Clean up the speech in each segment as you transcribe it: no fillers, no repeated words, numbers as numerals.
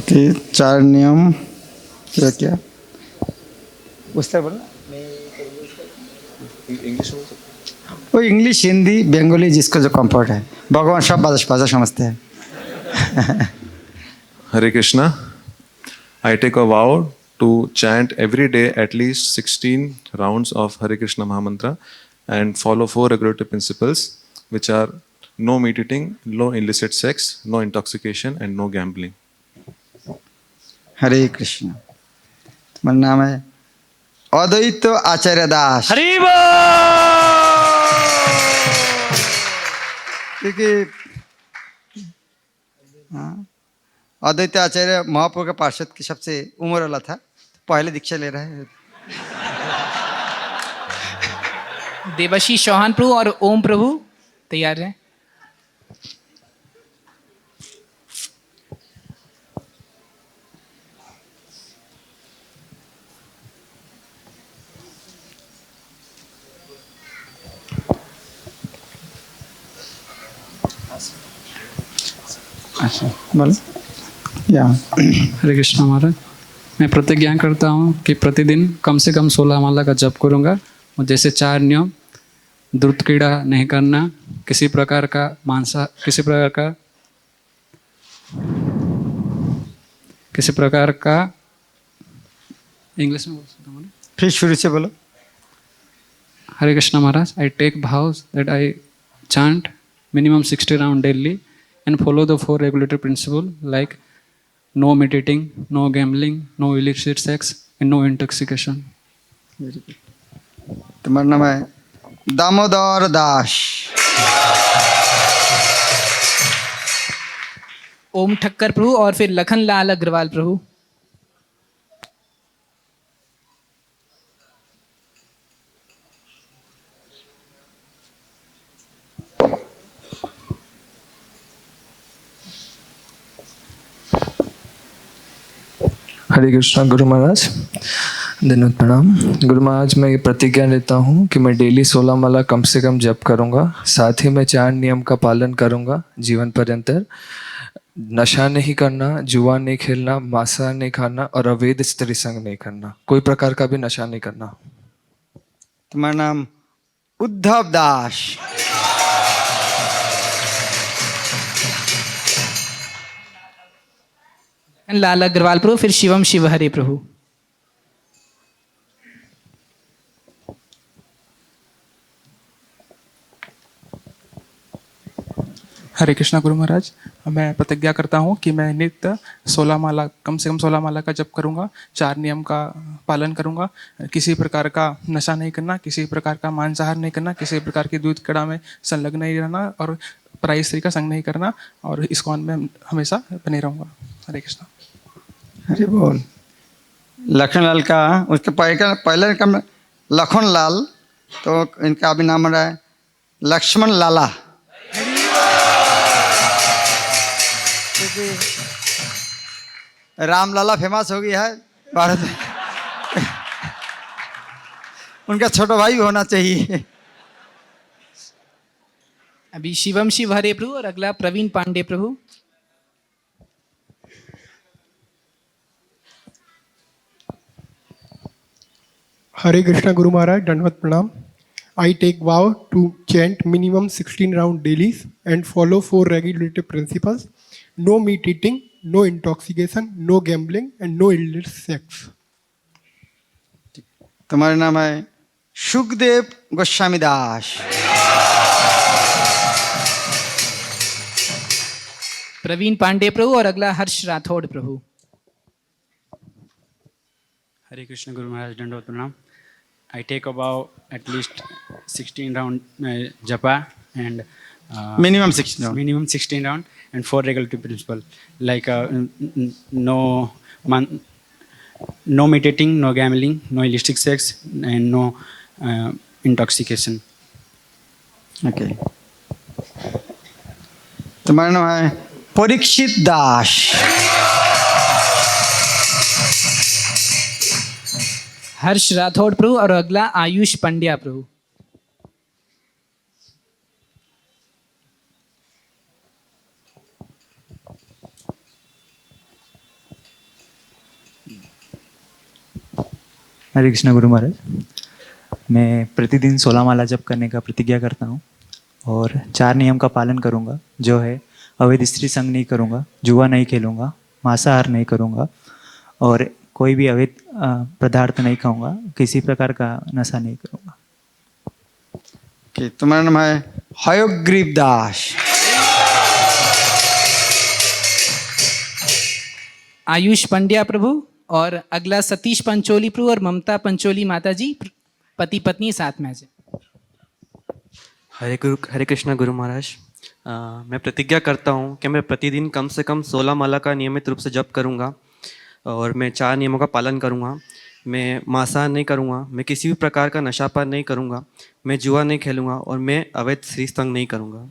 Okay, 4 नियम क्या क्या उससे बोलना। इंग्लिश में वो इंग्लिश, हिंदी, बंगाली, जिसको जो कंफर्ट है। भगवान सब भाषा समझते हैं। Hare Krishna. I take a vow to chant every day at least 16 rounds of Hare Krishna Mahamantra and follow 4 regulative principles, which are no meat eating, no illicit sex, no intoxication, and no gambling. हरे कृष्ण। तुम्हारा नाम है अद्वैत आचार्य दास। हरि बोल। क्योंकि अद्वैत आचार्य महाप्रभु के पार्षद की सबसे उम्र वाला था, पहले दीक्षा ले रहा है। देवाशीष चौहान प्रभु और ओम प्रभु तैयार हैं। अच्छा बोलो। या हरे कृष्ण महाराज, मैं प्रतिज्ञा करता हूँ कि प्रतिदिन कम से कम 16 माला का जप करूँगा। और जैसे 4 नियम, द्रुत क्रीड़ा नहीं करना, किसी प्रकार का इंग्लिश में बोल सकता हूँ। फिर शुरू से बोलो। Hare Krishna Maharaj, I take vows that I chant minimum 60 round daily and follow the 4 regulatory principles like no meat eating, no gambling, no illicit sex and no intoxication. तुम्हारा नाम है दामोदर दास। ओम ठक्कर प्रभु और फिर लखन लाल अग्रवाल प्रभु। हरे कृष्णा गुरु महाराज, धन्यवाद प्रणाम। गुरु महाराज, मैं ये प्रतिज्ञा लेता हूँ कि मैं डेली 16 माला कम से कम जप करूँगा, साथ ही मैं 4 नियम का पालन करूँगा जीवन पर्यंतर। नशा नहीं करना, जुआ नहीं खेलना, मांसाहार नहीं खाना और अवैध स्त्री संग नहीं करना, कोई प्रकार का भी नशा नहीं करना। तुम्हारा नाम उद्धव दास। लाल अग्रवाल प्रभु, फिर शिवम शिव हरे प्रभु। हरे कृष्णा गुरु महाराज, मैं प्रतिज्ञा करता हूँ कि मैं नित्य 16 माला कम से कम 16 माला का जप करूँगा, 4 नियम का पालन करूँगा, किसी प्रकार का नशा नहीं करना, किसी प्रकार का मांसाहार नहीं करना, किसी प्रकार की दूध कड़ा में संलग्न नहीं रहना और पराई स्त्री का संग नहीं करना और इस्कॉन में हमेशा बने रहूँगा। हरे कृष्णा। हरे बोल। लखन लाल का उसके पहले का लखन लाल, तो इनका अभी नाम रहा है लक्ष्मण लाला। क्योंकि राम लाला फेमस हो गया है भारत में। उनका छोटा भाई होना चाहिए। अभी शिवम शिव हरे प्रभु और अगला प्रवीण पांडे प्रभु। हरे कृष्णा गुरु महाराज, दंडवत प्रणाम। I take vow to chant minimum 16 round daily and follow 4 regulative principles, no meat eating, no intoxication, no gambling and no illicit sex. तुम्हारा नाम है सुखदेव गोस्वामी दास। प्रवीण पांडे प्रभु और अगला हर्ष राठौड़ प्रभु। हरे कृष्ण गुरु महाराज, दंडवत प्रणाम। I take a vow at least 16 round japa and minimum 16 round and 4 regulative principle like no meat eating, no gambling, no illicit sex and no intoxication. Okay. तुम्हारा नाम है परीक्षित दास। हर्ष राठौड़ प्रभु और अगला आयुष पंड्या प्रभु। हरे कृष्णा गुरु महाराज, मैं प्रतिदिन 16 माला जप करने का प्रतिज्ञा करता हूँ और 4 नियम का पालन करूँगा, जो है अवैध स्त्री संग नहीं करूँगा, जुआ नहीं खेलूँगा, मांसाहार नहीं करूँगा और कोई भी अवैध पदार्थ नहीं खाऊँगा, किसी प्रकार का नशा नहीं करूँगा। कि तुम्हारा नाम है हयोग्रीव दास। आयुष पंड्या प्रभु और अगला सतीश पंचोली प्रभु और ममता पंचोली माता जी, पति पत्नी साथ में है। हरे कृष्णा गुरु महाराज, मैं प्रतिज्ञा करता हूँ कि मैं प्रतिदिन कम से कम 16 माला का नियमित रूप से जप करूँगा और मैं 4 नियमों का पालन करूँगा। मैं मांसाहार नहीं करूँगा, मैं किसी भी प्रकार का नशापान नहीं करूँगा, मैं जुआ नहीं खेलूँगा और मैं अवैध स्त्री संग नहीं करूँगा।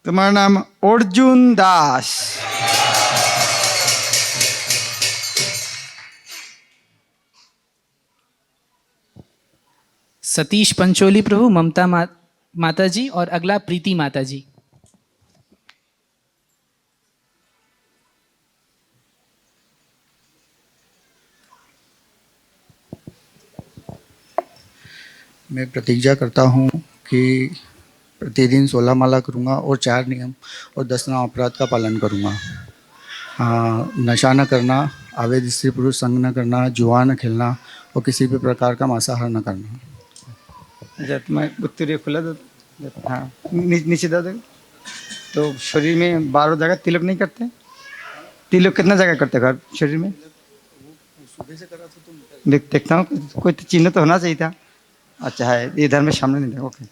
तुम्हारा नाम अर्जुन दास। सतीश पंचोली प्रभु, ममता माता जी और अगला प्रीति माता जी। मैं प्रतिज्ञा करता हूँ कि प्रतिदिन 16 माला करूँगा और 4 नियम और 10 नाम अपराध का पालन करूँगा। नशा न करना, अवैध स्त्री पुरुष संग न करना, जुआ न खेलना और किसी भी प्रकार का मांसाहार न करना। अच्छा, तुम्हारे उत्तरीय खुला दो। हाँ, नीचे दो। तो शरीर में 12 जगह तिलक नहीं करते? तिलक कितना जगह करते घर शरीर में? सुबह से करा था तुम? देखता हूँ, कोई तो चिन्ह तो होना चाहिए था। अच्छा है, इधर में सामने नहीं था। ओके,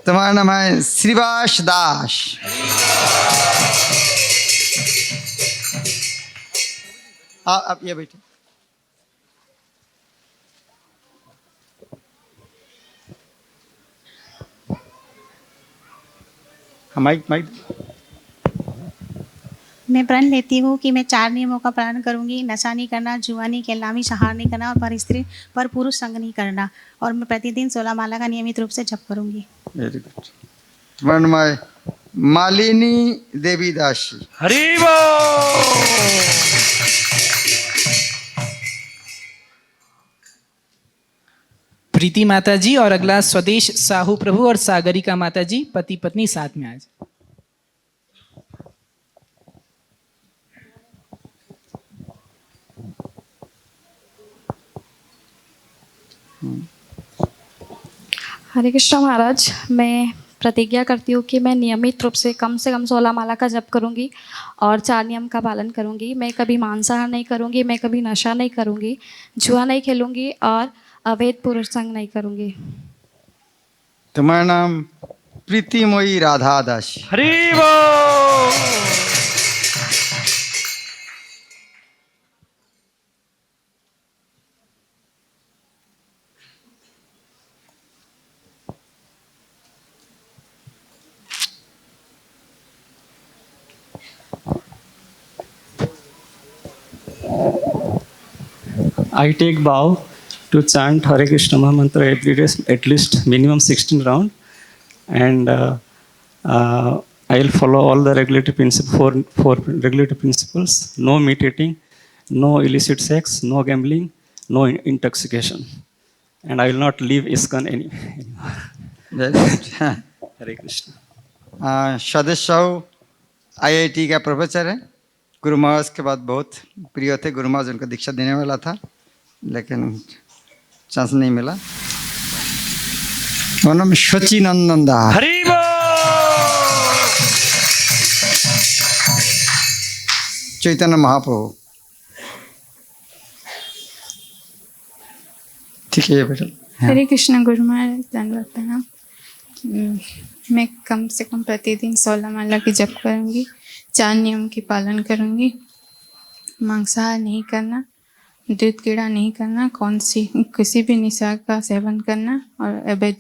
तुम्हारा नाम है श्रीवास दास। आप ये बैठे। माइक। मैं प्रण लेती हूँ कि मैं 4 नियमों का पालन करूँगी। नशा नहीं करना, जुआ नहीं खेलना, मांसाहार नहीं करना और पर पुरुष संग नहीं करना और मैं प्रतिदिन 16 माला का नियमित रूप से जप करूँगी। Very good. तुम्हारा नाम है मालिनी देवी दास। हरि बोल। प्रीति माता जी और अगला स्वदेश साहू प्रभु और सागरिका माता जी, पति पत्नी साथ में आज। हरे कृष्णा महाराज, मैं प्रतिज्ञा करती हूँ कि मैं नियमित रूप से कम 16 माला का जप करूँगी और 4 नियम का पालन करूँगी। मैं कभी मांसाहार नहीं करूँगी, मैं कभी नशा नहीं करूँगी, जुआ नहीं खेलूँगी और अवैध पुरुष संग नहीं करूँगी। तुम्हारा नाम प्रीतिमयी राधा दास। हरि बोल। I take vow to chant Hare Krishna Mahamantra every day, at least minimum 16 round, and I'll follow all the regulatory principles, four regulatory principles: no meat eating, no illicit sex, no gambling, no intoxication, and I will not leave ISKCON anymore. Hare Krishna. सदस्य IIT का professor है। गुरु महाराज के बाद बहुत प्रिय थे। गुरु महाराज उनको दीक्षा देने वाला था, लेकिन चांस नहीं मिला। और नाम शचीनंदन दास। हरि बोल। चैतन्य महाप्रभु। ठीक है बेटा। हरे कृष्ण गुरु महाराज, धन्यवाद प्रणाम। मैं कम से कम प्रतिदिन 16 माला की जप करूंगी, 4 नियम की पालन करूंगी, मांसाहार नहीं करना, दूध कीड़ा नहीं करना, किसी भी निशा का सेवन करना और अवैध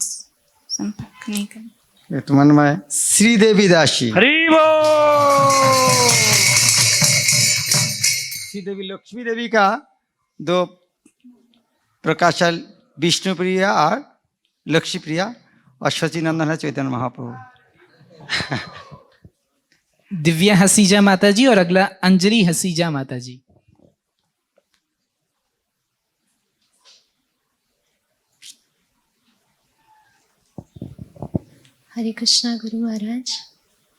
संपर्क नहीं करना। तुम्हारा नाम है श्रीदेवी दासी। हरि बोल। श्रीदेवी लक्ष्मी देवी का 2 प्रकाशल, विष्णु प्रिया और लक्ष्मी प्रिया, और शचीनंदन है चैतन्य महाप्रभु। दिव्या हसीजा माता जी और अगला अंजलि हसीजा माता जी। Hare Krishna Guru Maharaj.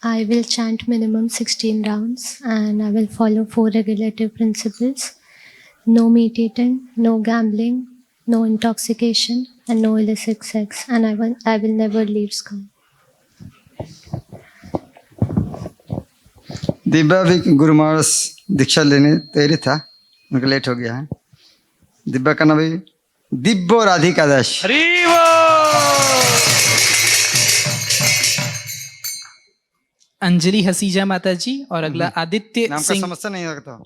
I will chant minimum 16 rounds and I will follow 4 regulative principles. No meat eating, no gambling, no intoxication and no illicit sex, and I will never leave scum. Divya भी गुरु महाराज दीक्षा लेने तैयारी था, उनका late हो गया है। दिव्या का नाम भी दिव्य राधिका दास। अंजलि हसीजा माता जी और अगला आदित्य नाम का सिंह। समस्या नहीं लगता।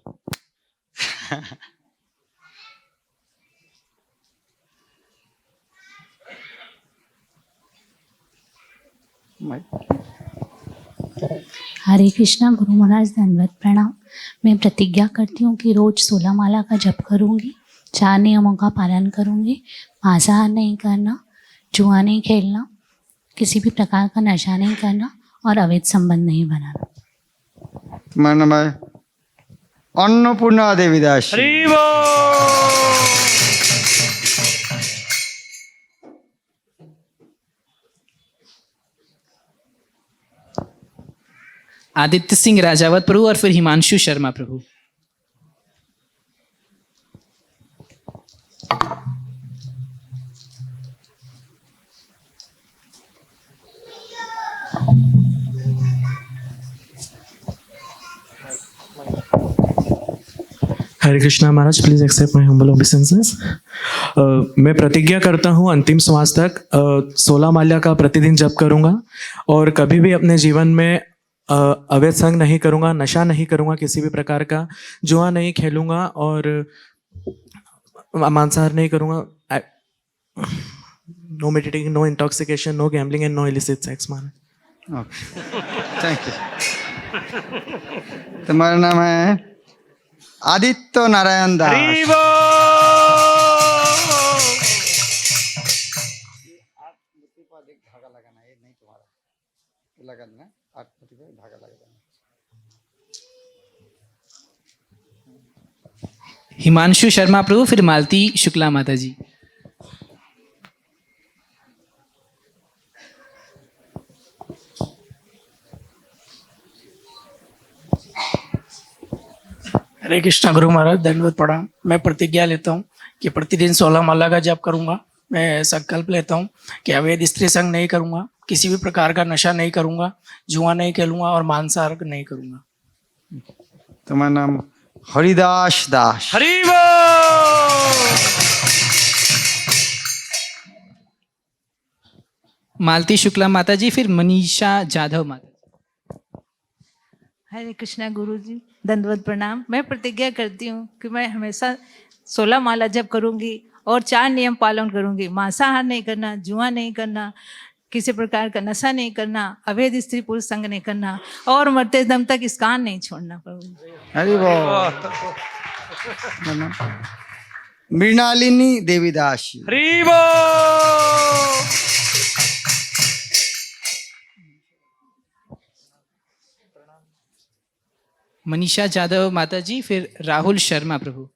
हरे कृष्णा गुरु महाराज धन्यवाद प्रणाम। मैं प्रतिज्ञा करती हूँ कि रोज 16 माला का जप करूँगी, 4 नियमों का पालन करूँगी, मांसाहार नहीं करना, जुआ नहीं खेलना, किसी भी प्रकार का नशा नहीं करना और अवैध संबंध नहीं बनाना। तुम्हारा नाम है अन्नपूर्णा देवी दास। आदित्य सिंह राजावत प्रभु और फिर Himanshu Sharma Prabhu. Hare Krishna Maharaj, please accept my humble obeisances. मैं प्रतिज्ञा करता हूँ अंतिम श्वास तक 16 माला का प्रतिदिन जप करूँगा और कभी भी अपने जीवन में अवैध संग नहीं करूँगा, नशा नहीं करूँगा किसी भी प्रकार का, जुआ नहीं खेलूँगा और मांसाहार नहीं करूँगा। No meditating, no intoxication, no gambling and no illicit sex. महाराज थैंक यू। तुम्हारा नाम है आदित्य नारायण दास। हिमांशु शर्मा प्रभु, फिर मालती शुक्ला माता जी। हरे कृष्णा गुरु महाराज धन्यवाद प्रणाम। मैं प्रतिज्ञा लेता हूँ कि प्रतिदिन 16 माला का जप करूँगा। मैं संकल्प लेता हूँ कि अवैध स्त्री संग नहीं करूँगा, किसी भी प्रकार का नशा नहीं करूँगा, जुआ नहीं खेलूँगा और मांसाहार नहीं करूँगा। तुम्हारा नाम हरिदास दास। मालती शुक्ला माता जी, फिर मनीषा जाधव माता। हरे कृष्णा गुरु जी दंडवत प्रणाम। मैं प्रतिज्ञा करती हूँ कि मैं हमेशा 16 माला जप करूँगी और 4 नियम पालन करूँगी। मांसाहार नहीं करना, जुआ नहीं करना, किसी प्रकार का नशा नहीं करना, अवैध स्त्री पुरुष संग नहीं करना और मरते दम तक इस कान नहीं छोड़ना। प्रभु हरि बोल। मृणालिनी देवीदास। मनीषा जाधव माता जी, फिर राहुल शर्मा प्रभु।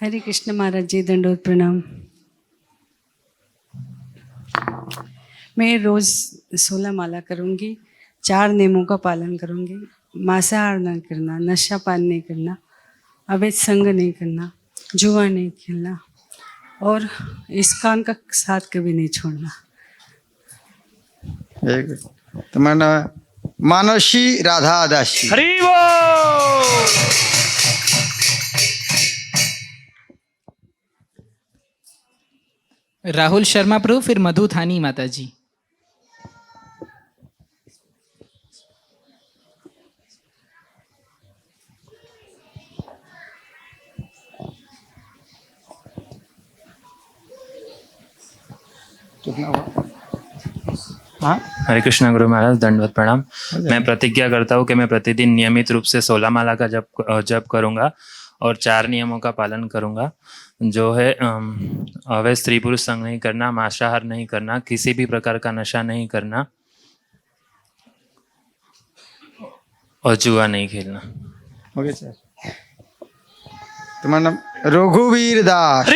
हरे कृष्ण महाराज जी दंडोत प्रणाम। मैं रोज 16 माला करूँगी, 4 नियमों का पालन करूँगी, मांसाहार नहीं करना, नशा पान नहीं करना, अवैध संग नहीं करना, जुआ नहीं खेलना और इस कान का साथ कभी नहीं छोड़ना। तुम्हारा नाम है मानसी राधा दासी। राहुल शर्मा प्रभु, फिर मधु थानी माता जी। कितना हुआ? हरे कृष्णा गुरु महाराज दंडवत प्रणाम। मैं प्रतिज्ञा करता हूँ कि मैं प्रतिदिन नियमित रूप से 16 माला का जप करूँगा और 4 नियमों का पालन करूँगा, जो है अवैध स्त्री पुरुष संग नहीं करना, मांसाहार नहीं करना, किसी भी प्रकार का नशा नहीं करना और जुआ नहीं खेलना। Okay sir. तुम्हारा नाम रघुवीर दास।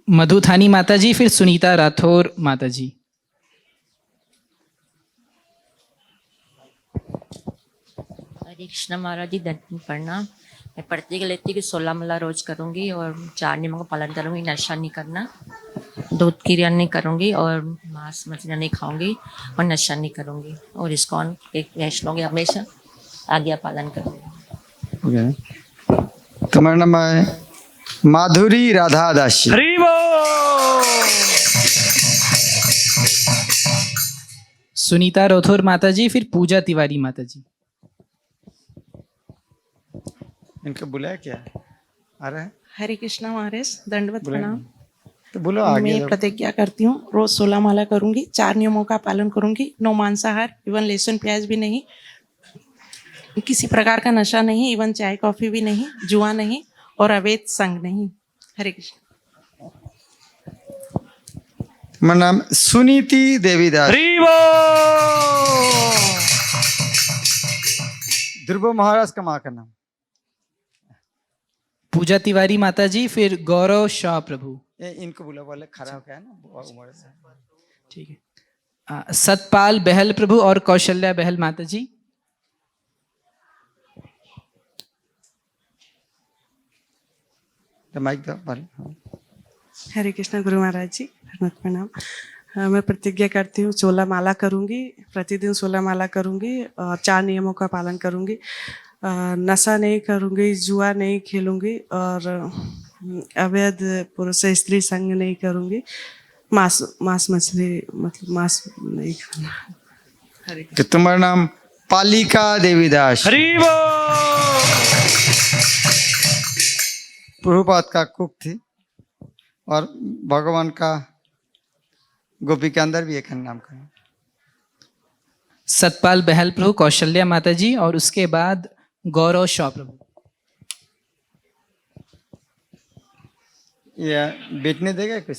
मधुथानी माता जी, फिर सुनीता राठौर माता जी। हरे कृष्ण महाराज जी, दंड प्रणाम। मैं प्रतिज्ञा लेती कि 16 माला रोज करूंगी और 4 नियमों का पालन करूंगी। नशा नहीं करना, दूध की क्रिया नहीं करूंगी और मांस मछलियाँ नहीं खाऊंगी और नशा नहीं करूंगी और इस्कॉन के वैष्णव के हमेशा आज्ञा पालन करूंगी। तुम्हारा नाम है माधुरी राधा दासी। सुनीता राठौर माता जी, फिर पूजा तिवारी माता जी। इनको बुलाया क्या आ रहा है? हरे कृष्णा महाराज, दंडवत प्रणाम। तो बोलो आगे। मैं प्रतिज्ञा करती हूँ रोज 16 माला करूंगी, 4 नियमों का पालन करूंगी। नो मांसाहार, इवन लहसुन प्याज भी नहीं, किसी प्रकार का नशा नहीं, इवन चाय कॉफी भी नहीं, जुआ नहीं और अवैध संग नहीं। हरे कृष्ण। मेरा नाम सुनीति देवीदास। ध्रुव महाराज का माँ का नाम। पूजा तिवारी माता जी, फिर गौरव शाह प्रभु। इनको बुला, बोले खड़ा हो गया है ना उम्र से। ठीक है। सतपाल बहल प्रभु और कौशल्या बहल माता जी। माइक दो। हरे कृष्ण गुरु महाराज जी, धन्यवाद प्रणाम। मैं प्रतिज्ञा करती हूँ 16 माला करूंगी, प्रतिदिन 16 माला करूंगी और 4 नियमों का पालन करूंगी। नशा नहीं करूंगी, जुआ नहीं खेलूंगी और अवैध पुरुष से स्त्री संग नहीं करूंगी। मांस मछली मतलब मांस नहीं खाना। हरे तो तुम्हारा नाम पालिका देवीदास। प्रभुपाद का कुक थी और भगवान का गोपी के अंदर भी एक नाम का। सतपाल बहल प्रभु, कौशल्या माता जी और उसके बाद गौरव शाह प्रभु। या बेचने देगा कुछ?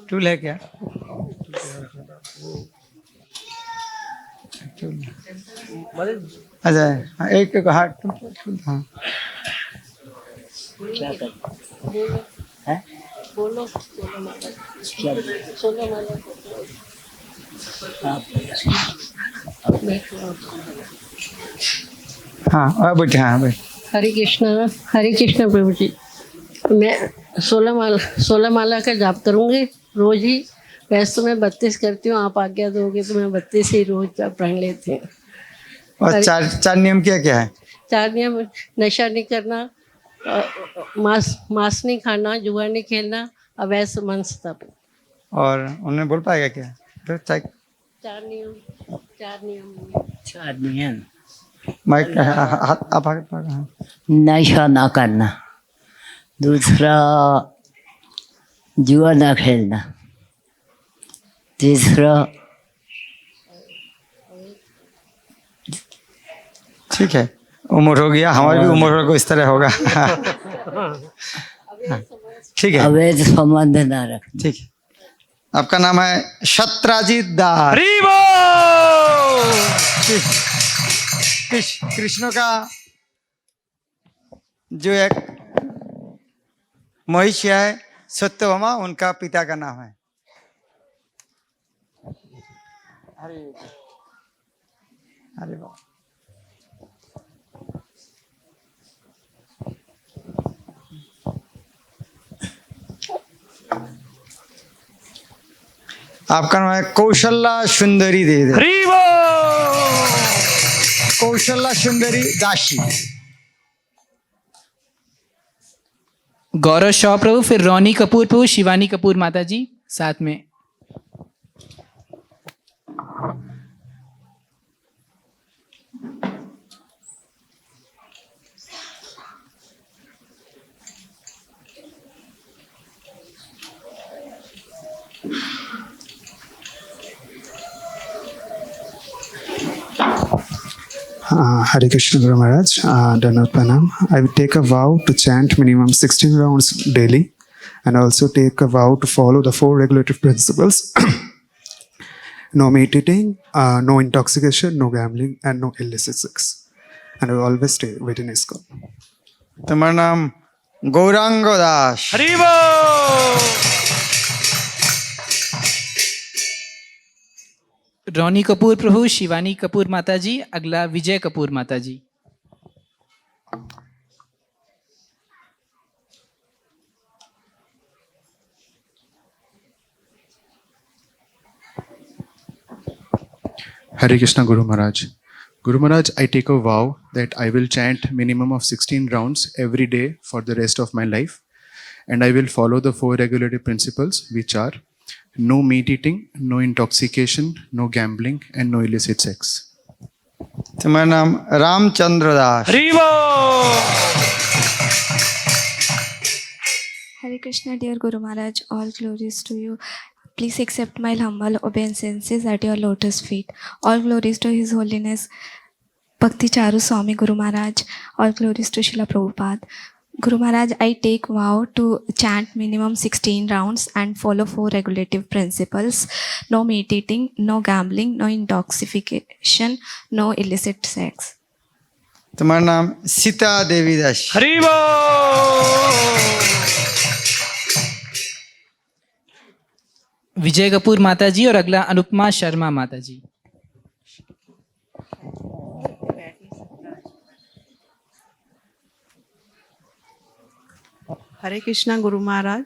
टूल है क्या? अच्छा हाँ, एक हाथ हाँ। क्या कर हैं? बोलो। 16 माला हाँ बेटे, हाँ बेटे। हरे कृष्णा प्रभु जी। मैं 16 माला का जाप करूँगी रोज ही। वैसे तो मैं 32 करती हूँ, आप आज्ञा दोगे तो मैं 32 ही रोज प्रण लेती हूँ। और चार नियम क्या क्या है? 4 नियम: नशा नहीं करना, मांस नहीं खाना, जुआ नहीं खेलना, अवैध संबंध स्थापन। और उन्हें बोल पाएगा क्या? तो 4 नियम। माइक हाथ आप आगे। नशा ना करना, दूसरा जुआ ना खेलना, तीसरा ठीक है, उम्र हो गया, हमारी भी उम्र को इस तरह होगा। ठीक है, अवैध संबंध ना रखना। ठीक है। आपका नाम है शत्राजीत दास। कृष्ण का जो एक महिषी है सत्यभामा, उनका पिता का नाम है। अरे वाह। आपका नाम है कौशल्या सुंदरी देवी। कौशल्या सुंदरी दासी। गौरव शाह प्रभु, फिर रोनी कपूर प्रभु, शिवानी कपूर माता जी साथ में। Hare Krishna Guru Maharaj, Dandavat Pranam. I will take a vow to chant minimum 16 rounds daily and also take a vow to follow the 4 regulative principles. No meat eating, no intoxication, no gambling and no illicit sex. And I will always stay within ISKCON. तुम्हारा नाम गौरांग दास। रोनी कपूर प्रभु, शिवानी कपूर माताजी, अगला विजय कपूर माताजी। Hare Krishna Guru Maharaj. Guru Maharaj, I take a vow that I will chant minimum of 16 rounds every day for the rest of my life, and I will follow the 4 regulative principles, which are no meat eating, no intoxication, no gambling, and no illicit sex. तुम्हारा नाम रामचंद्र दास। Hare Krishna, dear Guru Maharaj, all glories to you. Please accept my humble obeisances at your lotus feet. All glories to His Holiness Bhakti Charu Swami Guru Maharaj. All glories to Srila Prabhupada. Guru Maharaj, I take vow to chant minimum 16 rounds and follow 4 regulative principles. No meat eating, no gambling, no intoxication, no illicit sex. तुम्हारा नाम सीता देवी दास। विजय कपूर माताजी और अगला अनुपमा शर्मा माताजी। हरे कृष्णा गुरु महाराज,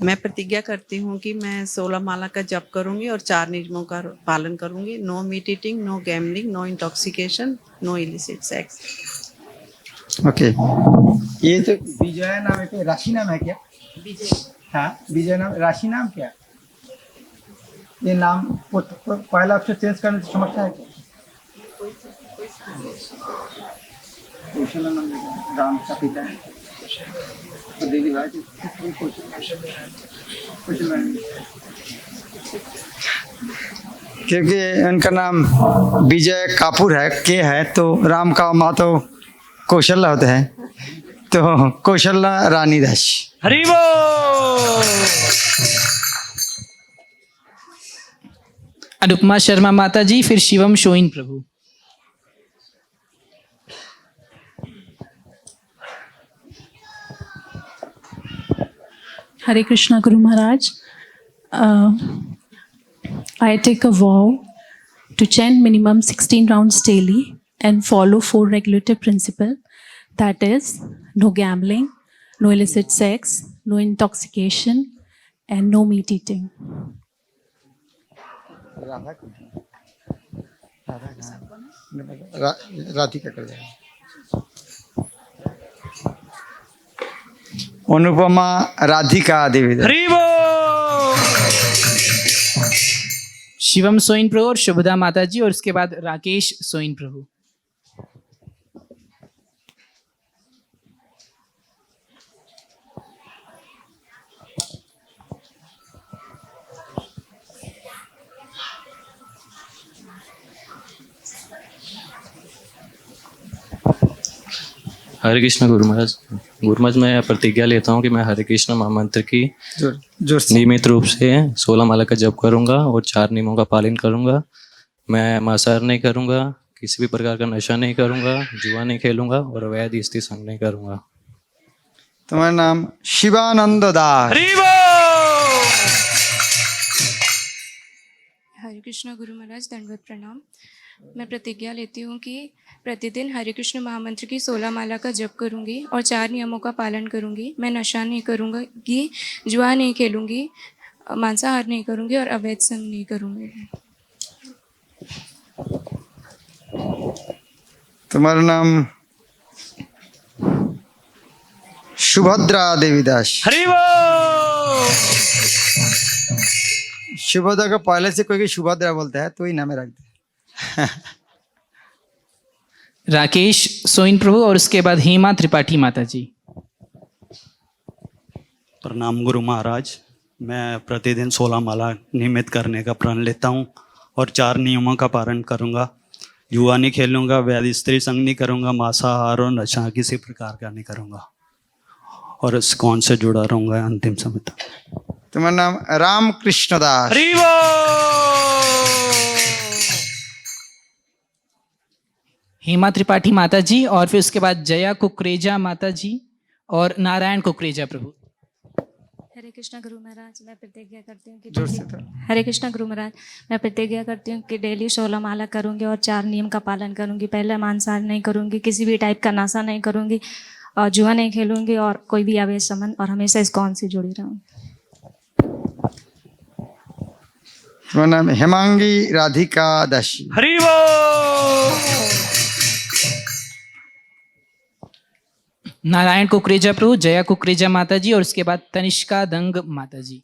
मैं प्रतिज्ञा करती हूँ कि मैं 16 माला का जप करूँगी और 4 नियमों का पालन करूँगी। No meat eating, no gambling, no intoxication, no illicit sex. Okay, ये तो विजय नाम है, राशि नाम है क्या? विजय। हाँ, विजय नाम, राशि नाम क्या? ये नाम पहला अक्षर चेंज करने से समस्या है क्या? राम का पिता है तो देवी भाई क्योंकि उनका नाम विजय कपूर है, के है, तो राम का माँ तो कौशल्या होते हैं, तो कौशल्या रानी दास। अनुपमा शर्मा माताजी, फिर Shivam shown Prabhu. Hare Krishna Guru Maharaj, I take a vow to chant minimum 16 rounds daily and follow 4 regulative principles, that is no gambling, no illicit sex, no intoxication, and no meat eating. Radhika कर जाए। अनुपमा राधिका देवी। शिवम सोइन प्रभु और शुभदा माताजी, और उसके बाद राकेश सोइन प्रभु। हरे कृष्ण गुरु महाराज। गुरु महाराज, मैं प्रतिज्ञा लेता हूँ कि मैं हरे कृष्ण महामंत्र की नियमित रूप से 16 माला का जप करूँगा और 4 नियमों का पालन करूँगा। मैं मांसाहार नहीं करूँगा, किसी भी प्रकार का नशा नहीं करूँगा, जुआ नहीं खेलूँगा और अवैध स्त्री संग नहीं करूँगा। तुम्हारा नाम शिवानंद दास। हरे कृष्ण गुरु महाराज, दंडवत प्रणाम। मैं प्रतिज्ञा लेती हूँ कि प्रतिदिन हरे कृष्ण महामंत्र की 16 माला का जप करूँगी और 4 नियमों का पालन करूँगी। मैं नशा नहीं करूँगी, जुआ नहीं खेलूँगी, मांसाहार नहीं करूँगी और अवैध संग नहीं करूँगी। तुम्हारा नाम सुभद्रा देवीदास। सुभद्रा का पहले से कोई सुभद्रा बोलता है तो ही नाम रख दे। राकेश सोइन प्रभु और उसके बाद हेमा त्रिपाठी माताजी। प्रणाम गुरु महाराज, मैं प्रतिदिन 16 माला नियमित करने का प्रण लेता हूँ और 4 नियमों का पालन करूँगा। जुआ नहीं खेलूँगा, वैध स्त्री संग नहीं करूँगा, मांसाहार और नशा किसी प्रकार का नहीं करूँगा और इस कौन से जुड़ा रहूँगा अंतिम समय तक। तुम्हारा नाम राम कृष्ण दास। हेमा त्रिपाठी माताजी और फिर उसके बाद जया कुकरेजा माताजी और नारायण कुकरेजा प्रभु। हरे कृष्णा गुरु महाराज, मैं प्रतिज्ञा करती हूँ कि जोर से हरे कृष्णा गुरु महाराज, मैं प्रतिज्ञा करती हूँ कि डेली 16 माला करूँगी और 4 नियम का पालन करूँगी। पहले मांसाहार नहीं करूँगी, किसी भी टाइप का नशा नहीं करूँगी, और जुआ नहीं खेलूँगी, और कोई भी अवैध संबंध, और हमेशा इस्कॉन से जुड़ी रहूँगी। तुम्हारा नाम हेमांगी राधिका दासी। हरि बोल। नारायण कुकरेजा प्रभु, जया कुकरेजा माता जी और उसके बाद तनिष्का दंग माता जी।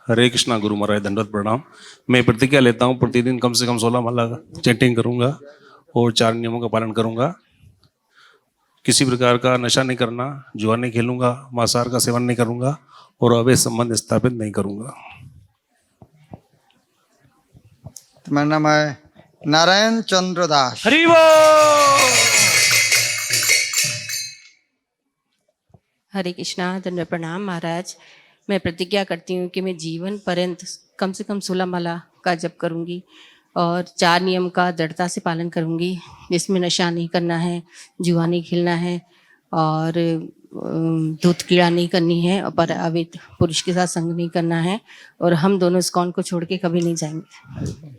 हरे कृष्णा गुरु महाराज, दंडवत प्रणाम। मैं प्रतिज्ञा लेता हूँ प्रतिदिन कम से कम 16 माला चैंटिंग करूँगा और 4 नियमों का पालन करूँगा। किसी प्रकार का नशा नहीं करना, जुआ नहीं खेलूंगा, मांसाहार का सेवन नहीं करूँगा और अवैध संबंध स्थापित नहीं करूँगा। तुम्हारा नाम है नारायण चंद्र दास। हरि बोल। हरे कृष्णा, दंडवत प्रणाम महाराज। मैं प्रतिज्ञा करती हूँ कि मैं जीवन पर्यंत कम से कम 16 माला का जप करूँगी और 4 नियम का दृढ़ता से पालन करूँगी, जिसमें नशा नहीं करना है, जुआ नहीं खेलना है और दूध कीड़ा नहीं करनी है, और अवैध पुरुष के साथ संग नहीं करना है, और हम दोनों इस्कॉन को छोड़ के कभी नहीं जाएंगे।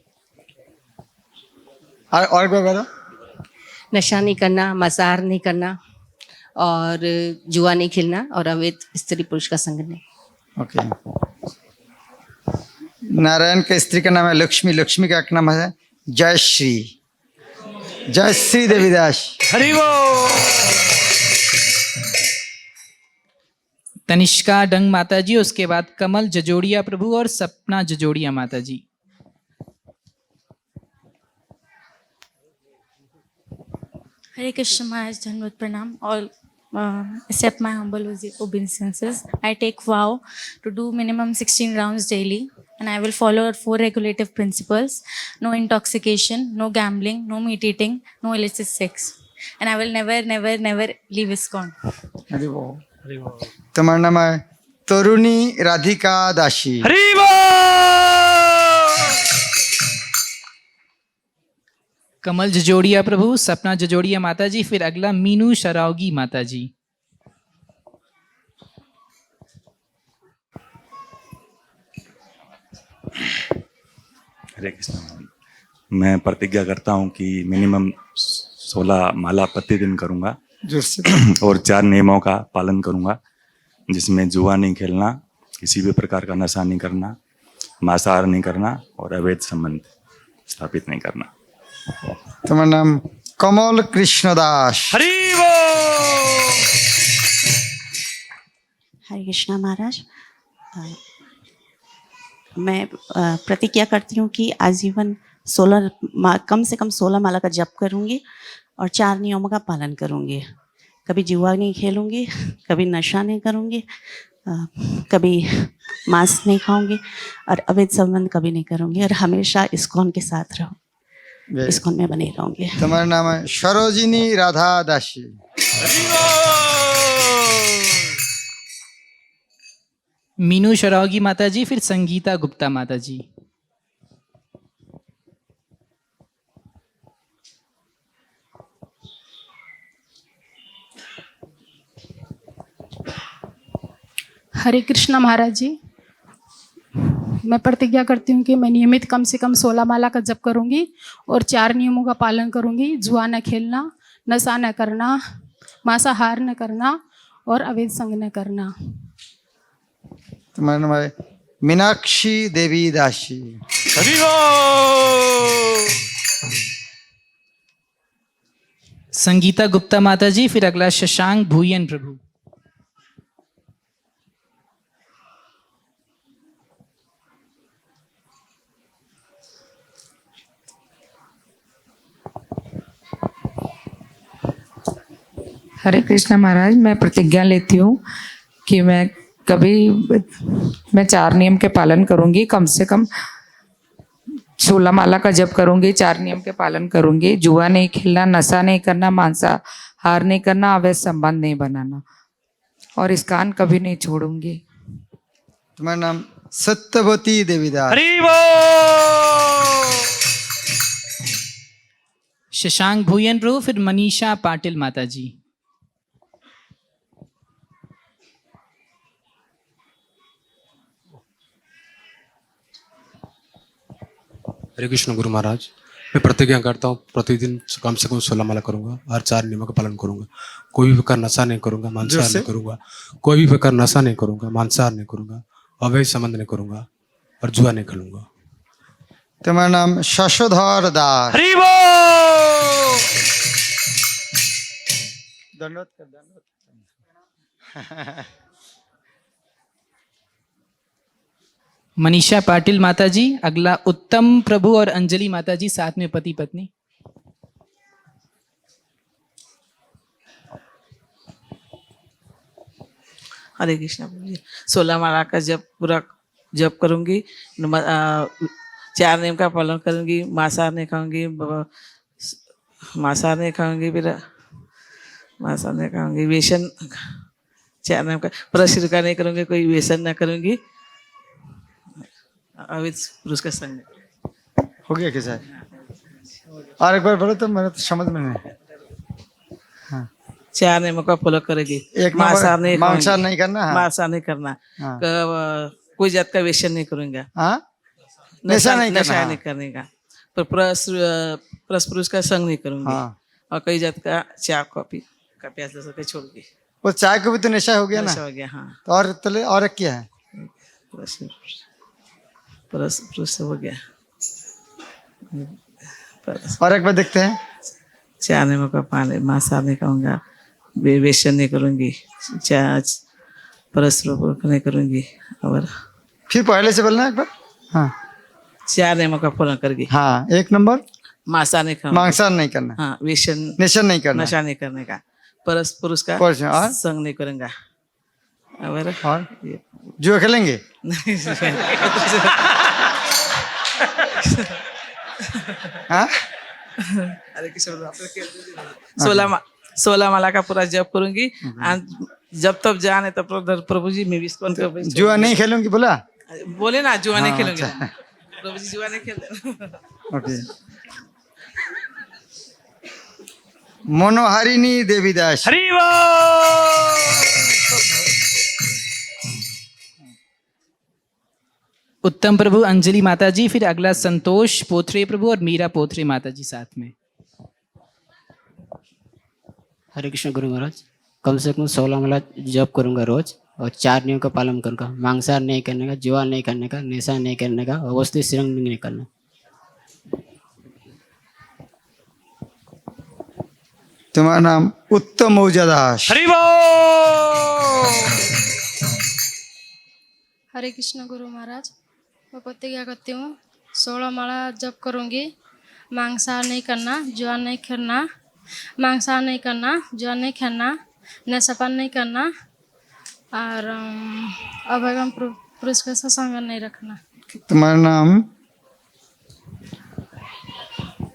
और कोई बताओ? नशा नहीं करना, मांसाहार नहीं करना और जुआ नहीं खेलना और अवैध स्त्री पुरुष का संग नहीं। ओके। नारायण का स्त्री का नाम है लक्ष्मी, लक्ष्मी का नाम है जयश्री, जयश्री देवीदास। हरि बोल। तनिष्का डंग माता जी, उसके बाद कमल जजोड़िया प्रभु और सपना जजोड़िया माता जी। Hare Krishna Maharaj, Dhanvat Pranam. All accept my humble obeisances. I take vow to do minimum 16 rounds daily, and I will follow 4 regulative principles: no intoxication, no gambling, no meat eating, no illicit sex, and I will never, never, never leave ISKCON. Hari बोल। तुम्हारा नाम है तरुणी राधिका दासी। हरि बोल। कमल जजोड़िया प्रभु, सपना जजोड़िया माता जी, फिर अगला मीनू शरावगी माता जी। हरे कृष्ण। मैं प्रतिज्ञा करता हूँ कि मिनिमम 16 माला प्रतिदिन करूँगा और 4 नियमों का पालन करूँगा, जिसमें जुआ नहीं खेलना, किसी भी प्रकार का नशा नहीं करना, मांसाहार नहीं करना और अवैध संबंध स्थापित नहीं करना। तुम्हारा नाम कमल कृष्ण दास। हरि बोल। हरे कृष्णा महाराज, मैं प्रतिज्ञा करती हूँ कि आजीवन कम से कम 16 माला का जप करूँगी और 4 नियमों का पालन करूँगी। कभी जुआ नहीं खेलूँगी, कभी नशा नहीं करूँगी, कभी मांस नहीं खाऊँगी और अवैध संबंध कभी नहीं करूँगी, और हमेशा इस्कॉन के साथ रहूँ, इस्कॉन में बने रहूँगी। तुम्हारा नाम है सरोजिनी राधा दासी। मीनू शरावगी माता जी, फिर संगीता गुप्ता माता जी। हरे कृष्णा महाराज जी, मैं प्रतिज्ञा करती हूँ कि मैं नियमित कम से कम 16 माला का जप करूँगी और 4 नियमों का पालन करूँगी। जुआ न खेलना, नशा न करना, मांसाहार न करना और अवैध संग न करना। तुम्हारा नाम है मीनाक्षी देवी दासी। हरि बोल। संगीता गुप्ता माता जी, फिर अगला शशांक भूयन प्रभु। हरे कृष्णा महाराज, मैं प्रतिज्ञा लेती हूँ कि मैं 4 नियम के पालन करूँगी, कम से कम 16 माला का जप करूँगी, 4 नियम के पालन करूँगी, जुआ नहीं खेलना, नशा नहीं करना, मांसाहार नहीं करना, अवैध संबंध नहीं बनाना और इस्कॉन कभी नहीं छोड़ूंगी। तुम्हारा नाम सत्यवती देवीदास। हरि बोल। शशांक भूयन प्रभु, फिर मनीषा पाटिल माता जी। हरे कृष्ण गुरु महाराज, मैं प्रतिज्ञा करता हूँ प्रतिदिन कम से कम 16 माला करूंगा और 4 नियमों का पालन करूंगा। कोई भी प्रकार नशा नहीं करूंगा, मांसाहार नहीं करूंगा। कोई भी प्रकार नशा नहीं करूंगा, मांसाहार नहीं करूंगा, अवैध संबंध नहीं करूंगा और जुआ नहीं खेलूंगा। तुम्हारा नाम शशोधर दास। हरि बोल। दंडवत कर, दंडवत। मनीषा पाटिल माता जी। अगला उत्तम प्रभु और अंजलि माता जी, साथ में पति पत्नी। हरे कृष्ण प्रभु जी। 16 माला का जप करूंगी, 4 नियम का पालन करूंगी, मांसाहार नहीं खाऊंगी, फिर मांसाहार नहीं खाऊंगी, व्यसन 4 नियम का परस्त्री का नहीं करूंगी, कोई व्यसन ना करूंगी, अवित पुरुष का संग। हो गया कैसा है? और एक बार बोलो तो मेरे तो समझ में नहीं। हाँ। 4 नियमों का फॉलो करेगी। एक मांसाहार नहीं करना। हाँ। मांसाहार नहीं करना। हाँ। कोई जात का व्यसन नहीं करूंगा। हाँ? नशा नहीं करने का। पर पुरुष का संग नहीं करूंगी। हाँ। और कई जात का चाय कॉफी का प्यास लगा छोड़गी। वो चाय को भी तो नशा हो गया ना? नशा हो गया। हाँ। तो और एक क्या है? पुरुष हो गया। और एक बार देखते हैं। 4 नियमों का पालन, मांसाहार नहीं खाऊंगा, व्यसन नहीं करूंगी, परस्पर नहीं करूंगी। और फिर पहले से बोलना एक बार। हाँ। 4 नियमों का पालन करेगी। हाँ। 1 नंबर मांसाहार नहीं खाऊंगा, मांसाहार नहीं करना। हाँ। व्यसन नशा नहीं करना, नशा नहीं करने का, पुरुष का संग नहीं करूंगा। और जुआ खेलेंगे? हाँ? अरे किसी 16 माला का पूरा जप करूंगी। जब तब जाने तब प्रभु जी मैं विस्कोन कर जुआ नहीं खेलूंगी बोला? बोले ना जुआ नहीं खेलूंगी। अच्छा। प्रभु जी जुआ नहीं खेल। ओके। मनोहारिणी देवीदास। हरि बोल। उत्तम प्रभु अंजलि माता जी, फिर अगला संतोष पोथरे प्रभु और मीरा पोथरे माता जी साथ में। हरे कृष्ण गुरु महाराज, कम से कम 16 माला जप करूंगा रोज और 4 नियम का पालन करूंगा। मांसाहार नहीं करने का, जुआ नहीं करने का, नशा नहीं करने का और वस्तु श्रृंग नहीं करना। तुम्हारा नाम उत्तम ओजादास। हरि बोल। हरे कृष्ण गुरु महाराज, मैं प्रतिज्ञा करती हूँ 16 माला जप करूँगी, मांसाहार नहीं करना, जुआ नहीं खेलना, मांसाहार नहीं करना, जुआ नहीं खेलना, नशापान नहीं करना और अभगम पुरुष के साथ संग नहीं रखना। तुम्हारा नाम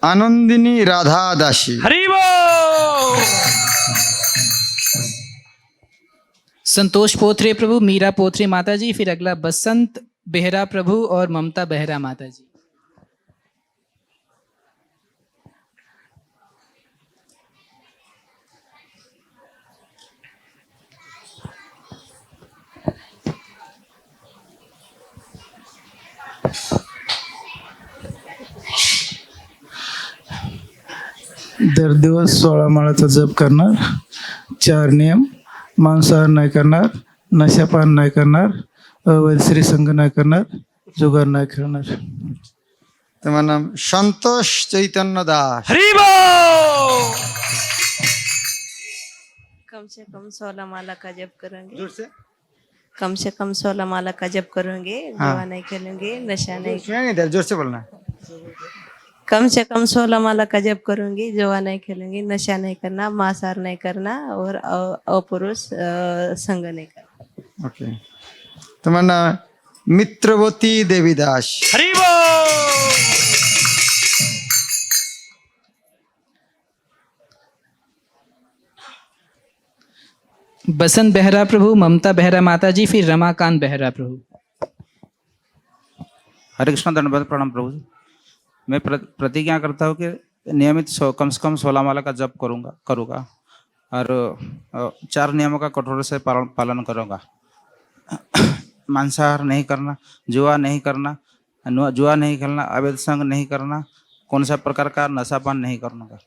आनंदिनी राधा दासी। हरि बोल। संतोष पोथरे प्रभु, मीरा पोथरे माता जी, फिर अगला बसंत बेहरा प्रभु और ममता बेहरा माता जी। दर दिवस 16 माळाचा जप करणार, 4 नियम, मांसाहार नाही करणार, नशापान नाही करणार, अवैध स्त्री संग नाही करणार, जुगार नाही खेळणार। तुम्हारा नाम संतोष चैतन्य दास। हरि बोल। कम से कम 16 माला का जप करूंगी। कम से कम 16 माला का जप करूंगी, जुआ नहीं खेलूंगी, नशा नहीं। जोर से बोलना। कम से कम 16 माला का जप करूंगी, जुआ नहीं खेलूंगी, नशा नहीं करना, मांसाहार नहीं करना और अपुरुष संग नहीं करना। ओके। तुम्हारा नाम मित्रवती देवीदास। हरि बोल। बसंत बेहरा प्रभु, ममता बेहरा माता जी, फिर रमाकांत बेहरा प्रभु। हरे कृष्ण, धन्यवाद, प्रणाम प्रभु जी। मैं प्रतिज्ञा करता हूँ कि नियमित कम से कम 16 माला का जप करूँगा और 4 नियमों का कठोर से पालन करूँगा। मांसाहार नहीं करना, जुआ नहीं करना, जुआ नहीं खेलना, अवैध संग नहीं करना, कौन सा प्रकार का नशापान नहीं करना।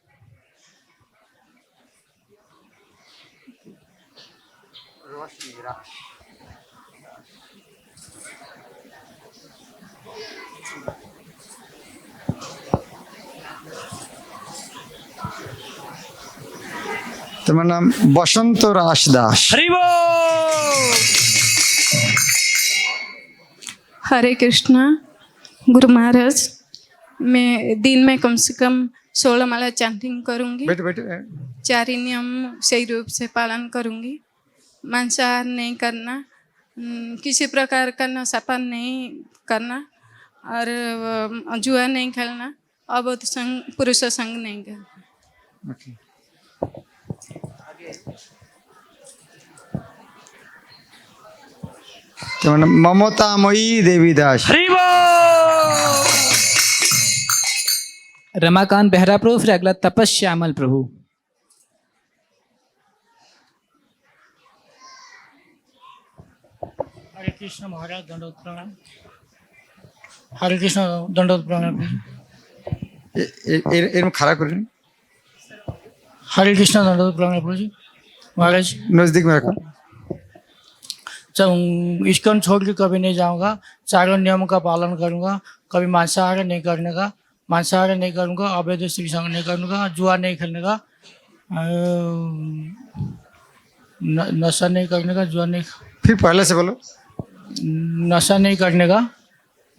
तुम्हारा नाम बसंत राज दास। हरे कृष्णा। गुरु महाराज, मैं दिन में कम से कम 16 माला चैंटिंग करूंगी। बैठ 4 नियम सही रूप से पालन करूंगी। मांसाहार नहीं करना, किसी प्रकार का नशापान नहीं करना और जुआ नहीं खेलना, अबोध संग पुरुष संग नहीं करना। तुम्हारा नाम ममतामयी देवी दास। रमाकांत बेहरा प्रभु, फिर अगला तपस्यामल प्रभु। हरे कृष्ण महाराज, दंडवत प्रणाम। हरे कृष्ण, दंडवत प्रणाम। एरम खड़ा कर। हरे कृष्ण, दंडवत प्रणाम प्रभु जी। महाराज नजदीक में रखो। इस्कॉन छोड़ के कभी नहीं जाऊंगा। 4 नियमों का पालन करूंगा। कभी मांसाहार नहीं करने का, मांसाहार नहीं करूंगा, अवैध स्त्री संग नहीं करूंगा, जुआ नहीं खेलने का, नशा नहीं करने का, जुआ नहीं। फिर पहले से बोलो। नशा नहीं करने का,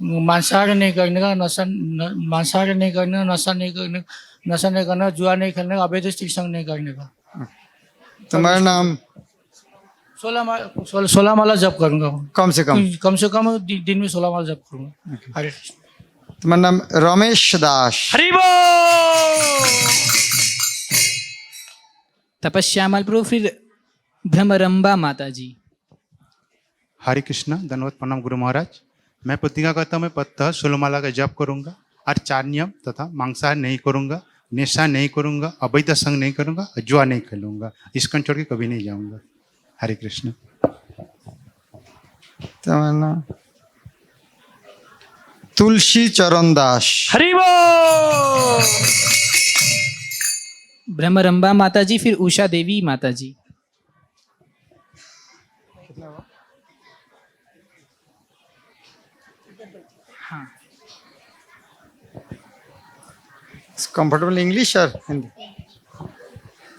मांसाहार नहीं करने का, मांसाहार नहीं करने का, नशा नहीं करना, जुआ नहीं खेलने का, अवैध स्त्री संग नहीं करने का। तुम्हारा नाम 16 माला जप करूंगा। कम से कम दिन में 16 माला जप करूंगा। हरे कृष्ण। तुम्हारा नाम रमेश दास। तपस्यामल प्रभु, फिर भ्रमरंबा माता जी। हरे कृष्णा, धन्यवाद प्रणाम गुरु महाराज। मैं प्रतिज्ञा करता हूँ मैं पत्ता 16 माला का जप करूंगा और 4 नियम तथा मांसाहार नहीं करूंगा, नशा नहीं करूंगा, अवैध संग नहीं करूंगा, जुआ नहीं खेलूंगा, इस्कॉन छोड़ के कभी नहीं जाऊंगा। हरे कृष्ण। तुम्हारा नाम तुलसी चरण दास। भ्रमरंबा माता जी, फिर उषा देवी माता जी। हाँ, कंफर्टेबल इंग्लिश और Hindi.